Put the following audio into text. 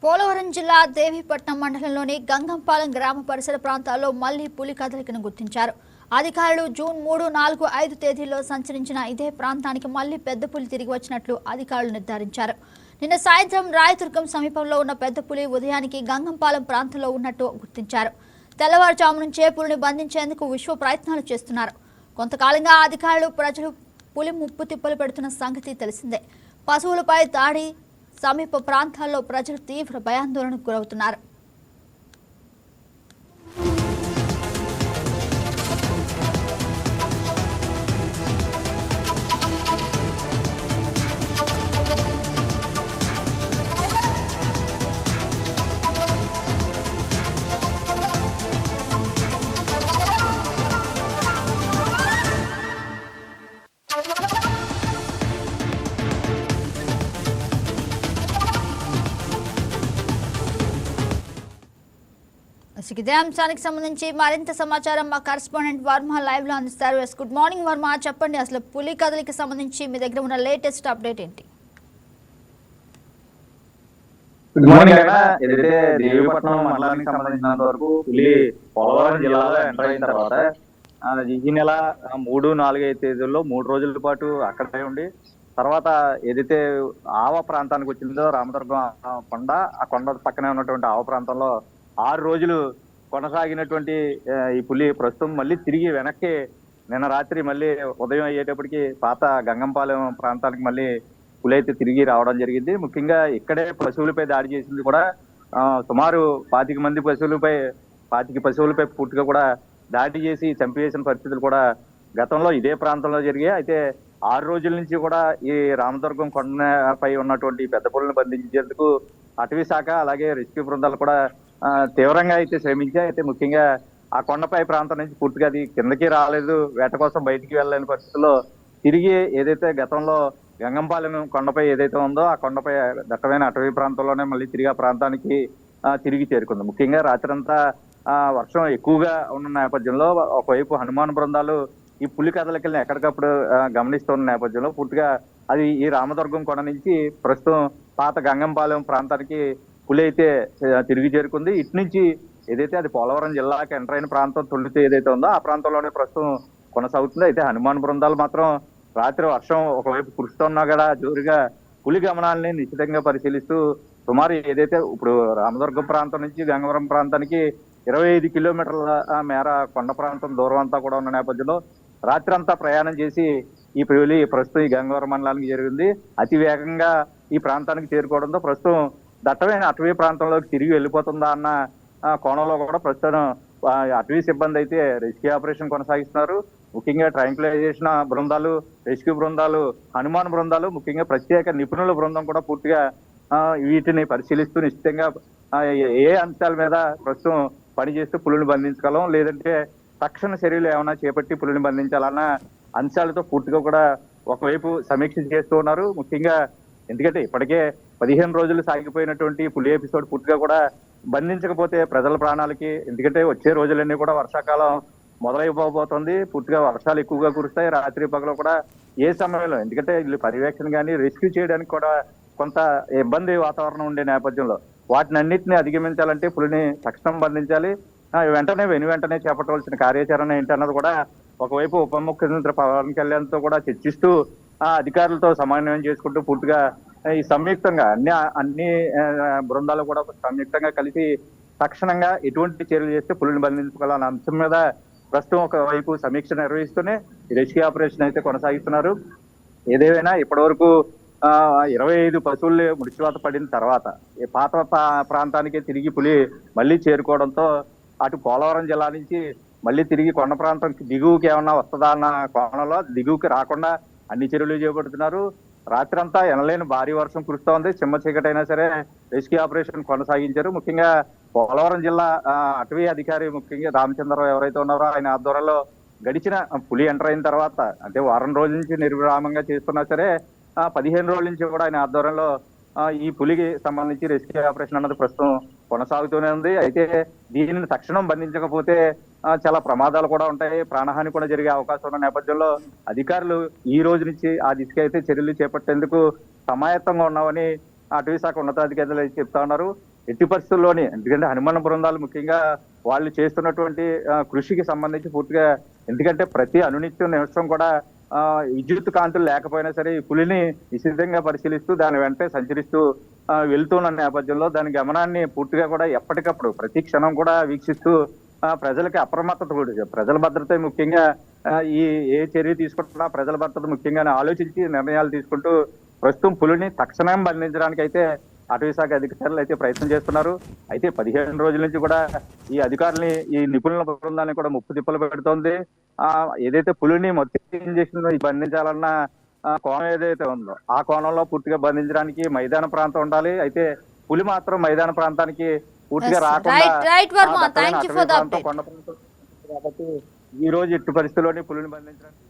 పోలవరం జిల్లా దేవీపట్నం మండలంలోని గంగంపాలెం గ్రామ పరిసర ప్రాంతాల్లో మళ్లీ పులి కదలికను గుర్తించారు. అధికారులు జూన్ 3, 4, 5 తేదీల్లో సంచరించిన ఇదే ప్రాంతానికి మళ్లీ పెద్ద పులి తిరిగి వచ్చినట్లు అధికారులు నిర్ధారించారు. నిన్న సాయంత్రం రాయదుర్గం సమీపంలో ఉన్న పెద్ద పులి ఉదయానికి గంగంపాలెం ప్రాంతంలో ఉన్నట్టు గుర్తించారు. తెల్లవారుజాము నుంచే పులిని బంధించేందుకు విశ్వ ప్రయత్నాలు చేస్తున్నారు. కొంతకాలంగా అధికారులు ప్రజలు పులి ముప్పు తిప్పలు పెడుతున్న సంగతి తెలిసిందే. పశువులపై దాడి, సమీప ప్రాంతాల్లో ప్రజలు తీవ్ర భయాందోళనకు గురవుతున్నారు. ఇదే అంశానికి సంబంధించి మరింత సమాచారం మా కరెస్పాండెంట్ వర్మ లైవ్ లో అందిస్తారు. గుడ్ మార్నింగ్ వర్మ, చెప్పండి అసలు పులి కదలికి సంబంధించి మీ దగ్గర ఉన్న లేటెస్ట్ అప్డేట్ ఏంటి? గుడ్ మార్నింగ్ అన్న. ఏదైతే దేవీపట్నం మండలానికి సంబంధించినంత వరకు పులి పోలవరం జిల్లాలో ఎంటర్ అయిన తర్వాత ఈ నెల 3, 4, 5 తేదీల్లో 3 రోజుల పాటు అక్కడే ఉండి తర్వాత ఏదైతే ఆవ ప్రాంతానికి వచ్చిందో రామదుర్గం కొండ, ఆ కొండ పక్కనే ఉన్నటువంటి ఆవ ప్రాంతంలో 6 రోజులు కొనసాగినటువంటి ఈ పులి ప్రస్తుతం మళ్ళీ తిరిగి వెనక్కి నిన్న రాత్రి మళ్ళీ ఉదయం అయ్యేటప్పటికి పాత గంగంపాలెం ప్రాంతానికి మళ్ళీ పులి అయితే తిరిగి రావడం జరిగింది. ముఖ్యంగా ఇక్కడే పశువులపై దాడి చేసింది కూడా సుమారు 25 పశువులపై పూర్తిగా కూడా దాడి చేసి చంపివేసిన పరిస్థితులు కూడా గతంలో ఇదే ప్రాంతంలో జరిగాయి. అయితే 6 రోజుల నుంచి కూడా ఈ రామదుర్గం కొండపై ఉన్నటువంటి పెద్ద పులిని బంధించేందుకు అటవీ శాఖ అలాగే రెస్క్యూ బృందాలు కూడా తీవ్రంగా అయితే శ్రమించాయి. అయితే ముఖ్యంగా ఆ కొండపై ప్రాంతం నుంచి పూర్తిగా అది కిందకి రాలేదు, వేట కోసం బయటికి వెళ్ళలేని పరిస్థితుల్లో తిరిగి ఏదైతే గతంలో గంగంపాలెం కొండపై ఏదైతే ఉందో ఆ కొండపై దట్టమైన అటవీ ప్రాంతంలోనే మళ్ళీ తిరిగి ఆ ప్రాంతానికి తిరిగి చేరుకుంది. ముఖ్యంగా రాత్రంతా వర్షం ఎక్కువగా ఉన్న నేపథ్యంలో ఒకవైపు హనుమాన్ బృందాలు ఈ పులి కదలికల్ని ఎక్కడికప్పుడు గమనిస్తున్న నేపథ్యంలో పూర్తిగా అది ఈ రామదుర్గం కొండ నుంచి ప్రస్తుతం పాత గంగంపాలెం ప్రాంతానికి పులి అయితే తిరిగి చేరుకుంది. ఇటు నుంచి ఏదైతే అది పోలవరం జిల్లాకి ఎంటర్ అయిన ప్రాంతం తొలితే ఏదైతే ఉందో ఆ ప్రాంతంలోనే ప్రస్తుతం కొనసాగుతుంది. అయితే హనుమాన్ బృందాలు మాత్రం రాత్రి వర్షం ఒకవైపు కురుస్తున్నా కూడా జోరుగా పులి గమనాలని నిశ్చితంగా పరిశీలిస్తూ సుమారు ఏదైతే ఇప్పుడు రామదుర్గం ప్రాంతం నుంచి గంగవరం ప్రాంతానికి 25 కిలోమీటర్ల మేర కొండ ప్రాంతం దూరం అంతా కూడా ఉన్న నేపథ్యంలో రాత్రి అంతా ప్రయాణం చేసి ఈ పులి ప్రస్తుతం ఈ గంగవరం మండలానికి జరిగింది. అతి వేగంగా ఈ ప్రాంతానికి చేరుకోవడంతో ప్రస్తుతం దట్టమైన అటవీ ప్రాంతంలోకి తిరిగి వెళ్ళిపోతుందా అన్న కోణంలో కూడా ప్రస్తుతం అటవీ సిబ్బంది అయితే రెస్క్యూ ఆపరేషన్ కొనసాగిస్తున్నారు. ముఖ్యంగా ట్రాంక్యులైజేషన్ బృందాలు, రెస్క్యూ బృందాలు, హనుమాన్ బృందాలు, ముఖ్యంగా ప్రత్యేక నిపుణుల బృందం కూడా పూర్తిగా వీటిని పరిశీలిస్తూ నిశ్చితంగా ఏ అంశాల మీద ప్రస్తుతం పనిచేస్తూ పులిని బంధించగలం, లేదంటే తక్షణ చర్యలు ఏమైనా చేపట్టి పులిని బంధించాలన్న అంశాలతో పూర్తిగా కూడా ఒకవైపు సమీక్ష చేస్తూ ఉన్నారు. ముఖ్యంగా ఎందుకంటే ఇప్పటికే 15 రోజులు సాగిపోయినటువంటి పులి ఎపిసోడ్ పూర్తిగా కూడా బంధించకపోతే ప్రజల ప్రాణాలకి, ఎందుకంటే వచ్చే రోజులన్నీ కూడా వర్షాకాలం మొదలైపోబోతోంది. పూర్తిగా వర్షాలు ఎక్కువగా కురుస్తాయి. రాత్రి పగలు కూడా ఏ సమయంలో, ఎందుకంటే వీళ్ళు పర్యవేక్షణ కానీ రెస్క్యూ చేయడానికి కూడా కొంత ఇబ్బంది వాతావరణం ఉండే నేపథ్యంలో వాటిని అన్నింటినీ అధిగమించాలంటే పులిని తక్షణం బంధించాలి. వెంటనే చేపట్టవలసిన కార్యాచరణ ఏంటన్నది కూడా ఒకవైపు ఉప ముఖ్యమంత్రి పవన్ కళ్యాణ్తో కూడా చర్చిస్తూ అధికారులతో సమన్వయం చేసుకుంటూ పూర్తిగా ఈ సంయుక్తంగా అన్ని బృందాలు కూడా సంయుక్తంగా కలిసి తక్షణంగా ఎటువంటి చర్యలు చేస్తే పులిని బంధించుకోవాలన్న అంశం మీద ప్రస్తుతం ఒకవైపు సమీక్ష నిర్వహిస్తూనే రెస్క్యూ ఆపరేషన్ అయితే కొనసాగిస్తున్నారు. ఏదేమైనా ఇప్పటివరకు 25 పశువులు మృత్యువాత పడిన తర్వాత ఈ పాత ప్రాంతానికే తిరిగి పులి మళ్ళీ చేరుకోవడంతో అటు పోలవరం జిల్లా నుంచి మళ్ళీ తిరిగి కొండ ప్రాంతం దిగువకి ఏమన్నా వస్తుందా అన్న కోణంలో దిగువకి రాకుండా అన్ని చర్యలు చేపడుతున్నారు. రాత్రి అంతా ఎనలేని భారీ వర్షం కురుస్తోంది. చిమ్మ చీకటైనా సరే రెస్క్యూ ఆపరేషన్ కొనసాగించారు. ముఖ్యంగా పోలవరం జిల్లా అటవీ అధికారి ముఖ్యంగా రామచంద్రరావు ఎవరైతే ఉన్నారో ఆయన ఆధ్వర్యంలో గడిచిన పులి ఎంటర్ అయిన తర్వాత అంటే వారం రోజుల నుంచి నిర్విరామంగా చేస్తున్నా సరే 15 రోజుల నుంచి కూడా ఆయన ఆధ్వర్యంలో ఈ పులికి సంబంధించి రెస్క్యూ ఆపరేషన్ అన్నది ప్రస్తుతం కొనసాగుతూనే ఉంది. అయితే దీనిని తక్షణం బంధించకపోతే చాలా ప్రమాదాలు కూడా ఉంటాయి, ప్రాణహాని కూడా జరిగే అవకాశం ఉన్న నేపథ్యంలో అధికారులు ఈ రోజు నుంచి ఆ దిశగా అయితే చర్యలు చేపట్టేందుకు సమాయత్తంగా ఉన్నామని అటవీ శాఖ ఉన్నతాధికారులు చెప్తా ఉన్నారు. ఎట్టి పరిస్థితుల్లోని, ఎందుకంటే హనుమాన్ బృందాలు ముఖ్యంగా వాళ్ళు చేస్తున్నటువంటి కృషికి సంబంధించి పూర్తిగా, ఎందుకంటే ప్రతి అనునిత్యం నిమిషం కూడా విద్యుత్ కాంతులు లేకపోయినా సరే ఈ పులిని నిశ్చితంగా పరిశీలిస్తూ దాని వెంటే సంచరిస్తూ వెళ్తున్న నేపథ్యంలో దాని గమనాన్ని పూర్తిగా కూడా ఎప్పటికప్పుడు ప్రతి క్షణం కూడా వీక్షిస్తూ ప్రజలకి అప్రమత్తత కూడా, ప్రజల భద్రత ముఖ్యంగా ఈ ఏ చర్య తీసుకుంటున్నా ప్రజల భద్రత ముఖ్యంగా ఆలోచించి నిర్ణయాలు తీసుకుంటూ ప్రస్తుతం పులిని తక్షణం బంధించడానికి అయితే అటవీ శాఖ అధికారులు అయితే ప్రయత్నం చేస్తున్నారు. అయితే 15 రోజుల నుంచి కూడా ఈ అధికారులని, ఈ నిపుణుల బృందాన్ని కూడా ముప్పు తిప్పలు పెడుతోంది. ఏదైతే పులిని మొత్తం ఇంజక్షన్ బంధించాలన్న కోణం ఏదైతే ఉందో ఆ కోణంలో పూర్తిగా బంధించడానికి మైదాన ప్రాంతం ఉండాలి. అయితే పులి మాత్రం మైదాన ప్రాంతానికి పూర్తిగా రాకుండా right Varma, thank you for the update. కొండ ప్రాంతం కాబట్టి ఈ రోజు ఎట్టి పరిస్థితుల్లోని పులిని బంధించడానికి